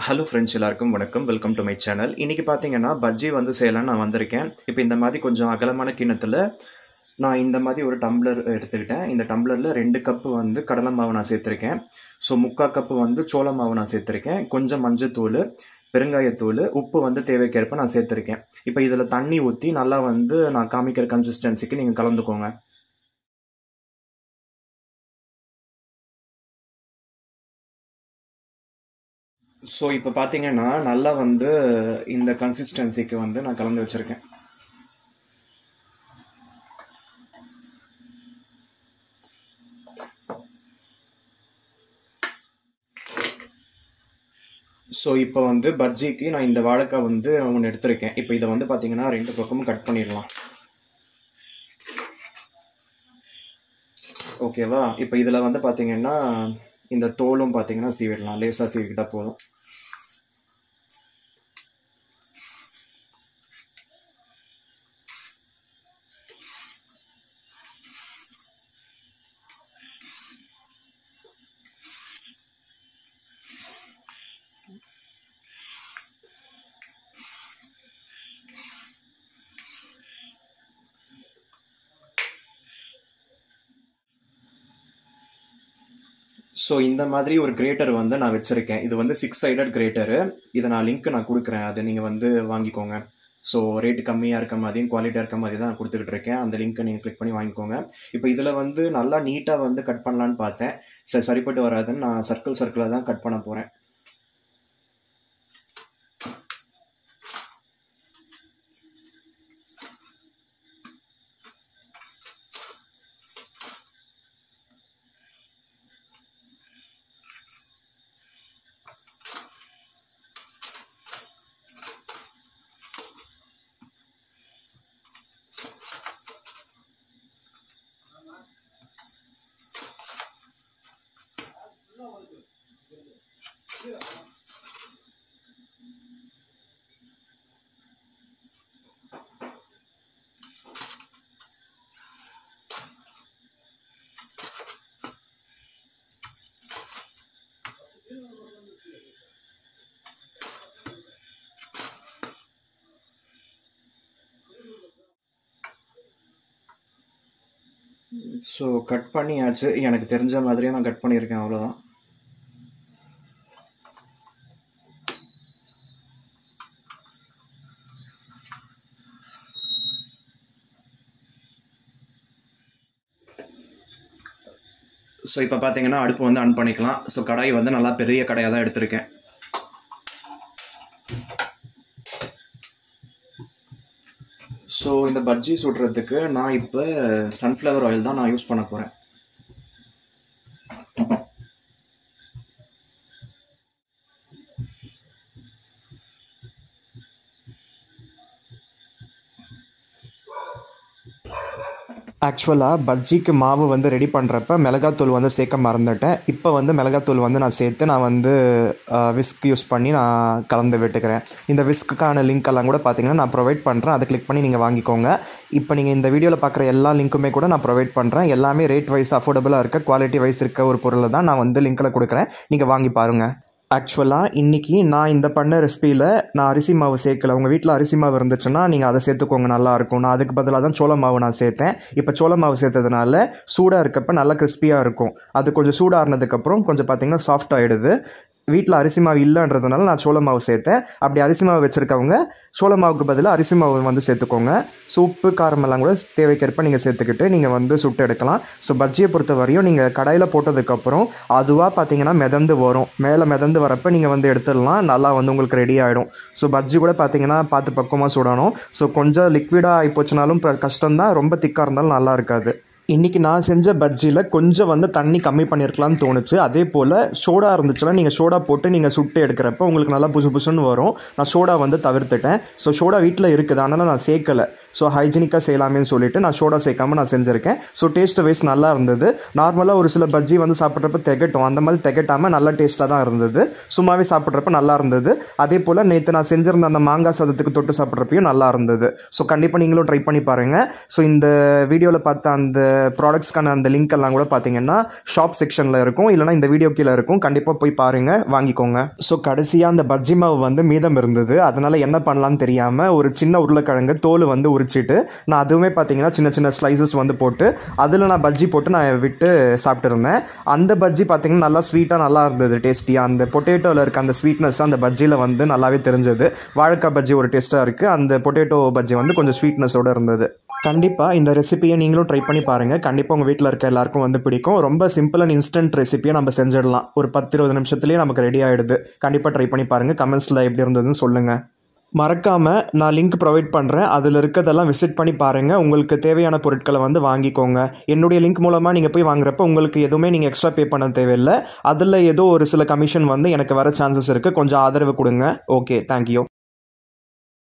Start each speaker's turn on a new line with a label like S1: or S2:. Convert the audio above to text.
S1: Hello friends, எல்லாருக்கும் வணக்கம். Welcome to my channel. இன்றைக்கி பார்த்தீங்கன்னா பஜ்ஜி வந்து செய்யலான்னு நான் வந்திருக்கேன். இப்போ இந்த மாதிரி கொஞ்சம் அகலமான கிண்ணத்தில் நான் இந்த மாதிரி ஒரு டம்ளர் எடுத்துக்கிட்டேன். இந்த டம்ளரில் 2 கப்பு வந்து கடலை மாவு நான் சேர்த்துருக்கேன். ஸோ 3/4 கப்பு வந்து சோள மாவு நான் சேர்த்துருக்கேன். கொஞ்சம் மஞ்சத்தூள், பெருங்காயத்தூள், உப்பு வந்து தேவைக்கேற்ப நான் சேர்த்துருக்கேன். இப்போ இதில் தண்ணி ஊற்றி நல்லா வந்து நான் காமிக்கிற கன்சிஸ்டன்சிக்கு நீங்கள் கலந்துக்கோங்க. ஸோ இப்போ பார்த்தீங்கன்னா நல்லா வந்து இந்த கன்சிஸ்டன்சிக்கு வந்து நான் கலந்து வச்சுருக்கேன். ஸோ இப்போ வந்து பஜ்ஜிக்கு நான் இந்த வாழைக்காய் வந்து ஒன்று எடுத்திருக்கேன். இப்போ இதை வந்து பார்த்தீங்கன்னா 2 பக்கமும் கட் பண்ணிடலாம். ஓகேவா? இப்போ இதில் வந்து பார்த்தீங்கன்னா இந்த தோலும் பார்த்தீங்கன்னா சீவிடலாம். லேசாக சீவிக்கிட்டால் போதும். ஸோ இந்த மாதிரி ஒரு கிரேட்டர் வந்து நான் வச்சுருக்கேன். இது வந்து 6 சைடட் கிரேட்டரு. இதை நான் லிங்க் நான் கொடுக்குறேன். அதை நீங்கள் வந்து வாங்கிக்கோங்க. ஸோ ரேட்டு கம்மியாக இருக்க மாதிரியும் குவாலிட்டியாக இருக்க மாதிரி தான் நான் கொடுத்துக்கிட்டு இருக்கேன். அந்த லிங்க்கை நீங்கள் கிளிக் பண்ணி வாங்கிக்கோங்க. இப்போ இதில் வந்து நல்லா நீட்டாக வந்து கட் பண்ணலான்னு பார்த்தேன். சரிப்பட்டு வராதுன்னு நான் சர்க்கிளாக தான் கட் பண்ண போகிறேன். ஸோ கட் பண்ணியாச்சு. எனக்கு தெரிஞ்ச மாதிரியே நான் கட் பண்ணியிருக்கேன். அவ்வளோதான். ஸோ இப்போ பார்த்தீங்கன்னா அடுப்பு வந்து ஆன் பண்ணிக்கலாம். ஸோ கடாய் வந்து நல்லா பெரிய கடாயாக தான் எடுத்திருக்கேன். ஸோ இந்த பஜ்ஜி சுடுறதுக்கு நான் இப்போ சன்ஃப்ளவர் ஆயில் தான் நான் யூஸ் பண்ண போகிறேன். ஆக்சுவலாக பஜ்ஜிக்கு மாவு வந்து ரெடி பண்ணுறப்ப மிளகாத்தூள் வந்து சேர்க்க மறந்துட்டேன். இப்போ வந்து மிளகாத்தூள் வந்து நான் சேர்த்து நான் வந்து விஸ்க் யூஸ் பண்ணி நான் கலந்து விட்டுக்கிறேன். இந்த விஸ்க்குக்கான லிங்க் எல்லாம் கூட பார்த்தீங்கன்னா நான் ப்ரொவைட் பண்ணுறேன். அதை கிளிக் பண்ணி நீங்கள் வாங்கிக்கோங்க. இப்போ நீங்கள் இந்த வீடியோவில் பார்க்குற எல்லா லிங்க்குமே கூட நான் ப்ரொவைட் பண்ணுறேன். எல்லாமே ரேட் வைஸ் அஃபோர்டபுளாக இருக்க, குவாலிட்டி வைஸ் இருக்க ஒரு பொருளை தான் நான் வந்து லிங்க்கில் கொடுக்குறேன். நீங்கள் வாங்கி பாருங்கள். ஆக்சுவலாக இன்றைக்கி நான் இந்த பண்ண ரெசிபியில் நான் அரிசி மாவு சேர்க்கலை. உங்கள் வீட்டில் அரிசி மாவு இருந்துச்சுன்னா நீங்கள் அதை சேர்த்துக்கோங்க, நல்லாயிருக்கும். நான் அதுக்கு பதிலாக தான் சோள மாவு நான் சேர்த்தேன். இப்போ சோள மாவு சேர்த்ததுனால சூடாக இருக்கப்போ நல்லா கிறிஸ்பியாக இருக்கும். அது கொஞ்சம் சூடாகினதுக்கப்புறம் கொஞ்சம் பார்த்திங்கன்னா சாஃப்ட் ஆகிடுது. வீட்டில் அரிசி மாவு இல்லைன்றதுனால நான் சோள மாவு சேர்த்தேன். அப்படி அரிசி மாவு வச்சுருக்கவங்க சோள மாவுக்கு பதிலாக அரிசி மாவு வந்து சேர்த்துக்கோங்க. உப்பு காரமெல்லாம் கூட தேவைக்கேற்ப நீங்கள் சேர்த்துக்கிட்டு நீங்கள் வந்து சுட்டு எடுக்கலாம். ஸோ பஜ்ஜியை பொறுத்த வரையும் நீங்கள் கடாயில் போட்டதுக்கப்புறம் அதுவாக பார்த்தீங்கன்னா மிதந்து வரும். மேலே மிதந்து வரப்போ நீங்கள் வந்து எடுத்துடலாம். நல்லா வந்து உங்களுக்கு ரெடி ஆகிடும். ஸோ பஜ்ஜி கூட பார்த்தீங்கன்னா பார்த்து பக்குவமாக சுடணும். ஸோ கொஞ்சம் லிக்விடாக ஆகி போச்சுனாலும் கஷ்டம்தான். ரொம்ப திக்காக இருந்தாலும் நல்லா இருக்காது. இன்றைக்கி நான் செஞ்ச பஜ்ஜியில் கொஞ்சம் வந்து தண்ணி கம்மி பண்ணியிருக்கலாம்னு தோணுச்சு. அதே போல் சோடா இருந்துச்சுன்னா நீங்கள் சோடா போட்டு நீங்கள் சுட்டு எடுக்கிறப்ப உங்களுக்கு நல்லா புசு புசுன்னு வரும். நான் சோடா வந்து தவிர்த்துட்டேன். ஸோ சோடா வீட்டில் இருக்குது, அதனால் நான் சேர்க்கலை. ஸோ ஹைஜீனிக்காக செய்யலாமேன்னு சொல்லிவிட்டு நான் சோடா சேர்க்காமல் நான் செஞ்சுருக்கேன். ஸோ டேஸ்ட்டு வைஸ் நல்லா இருந்தது. நார்மலாக ஒரு சில பஜ்ஜி வந்து சாப்பிட்றப்ப திகட்டும், அந்த மாதிரி திகட்டாமல் நல்ல டேஸ்ட்டாக தான் இருந்தது. சும்மாவே சாப்பிட்றப்ப நல்லா இருந்தது. அதே போல் நேற்று நான் செஞ்சுருந்த அந்த மாங்காய் சாதத்துக்கு தொட்டு சாப்பிட்றப்பையும் நல்லா இருந்தது. ஸோ கண்டிப்பாக நீங்களும் ட்ரை பண்ணி பாருங்கள். ஸோ இந்த வீடியோவில் பார்த்த அந்த ப்ராடக்ட்ஸ்க்கான அந்த லிங்க் எல்லாம் கூட பார்த்தீங்கன்னா ஷாப் செக்ஷனில் இருக்கும், இல்லைனா இந்த வீடியோ கீழே இருக்கும். கண்டிப்பாக போய் பாருங்கள், வாங்கிக்கோங்க. ஸோ கடைசியாக அந்த பஜ்ஜி மாவு வந்து மீதம் இருந்தது. அதனால் என்ன பண்ணலான்னு தெரியாமல் ஒரு சின்ன உருளைக்கிழங்கு தோல் வந்து உரிச்சிட்டு நான் அதுவுமே பார்த்தீங்கன்னா சின்ன சின்ன ஸ்லைசஸ் வந்து போட்டு அதில் நான் பஜ்ஜி போட்டு நான் விட்டு சாப்பிட்டுருந்தேன். அந்த பஜ்ஜி பார்த்தீங்கன்னா நல்லா ஸ்வீட்டாக நல்லா இருந்தது, டேஸ்டியாக. அந்த பொட்டேட்டோவில் இருக்க அந்த ஸ்வீட்னஸ் அந்த பஜ்ஜியில் வந்து நல்லாவே தெரிஞ்சது. வாழைக்காய் பஜ்ஜி ஒரு டேஸ்ட்டாக இருக்குது, அந்த பொட்டேட்டோ பஜ்ஜி வந்து கொஞ்சம் ஸ்வீட்னஸோடு இருந்தது. கண்டிப்பாக இந்த ரெசிபியை நீங்களும் ட்ரை பண்ணி பாருங்கள். கண்டிப்பாக உங்கள் வீட்டில் இருக்க எல்லாருக்கும் வந்து பிடிக்கும். ரொம்ப சிம்பிள் அண்ட் இன்ஸ்டன்ட் ரெசிபியை நம்ம செஞ்சிடலாம். ஒரு 10-20 நிமிஷத்துலேயே நமக்கு ரெடி ஆகிடுது. கண்டிப்பாக ட்ரை பண்ணி பாருங்கள். கமெண்ட்ஸில் எப்படி இருந்ததுன்னு சொல்லுங்கள். மறக்காமல் நான் லிங்க் ப்ரொவைட் பண்ணுறேன், அதில் இருக்கிறதெல்லாம் விசிட் பண்ணி பாருங்கள். உங்களுக்கு தேவையான பொருட்களை வந்து வாங்கிக்கோங்க. என்னுடைய லிங்க் மூலமாக நீங்கள் போய் வாங்குறப்ப உங்களுக்கு எதுவுமே நீங்கள் எக்ஸ்ட்ரா பே பண்ண தேவையில்லை. அதில் ஏதோ ஒரு சில கமிஷன் வந்து எனக்கு வர சான்சஸ் இருக்குது. கொஞ்சம் ஆதரவு கொடுங்க. Okay, thank you.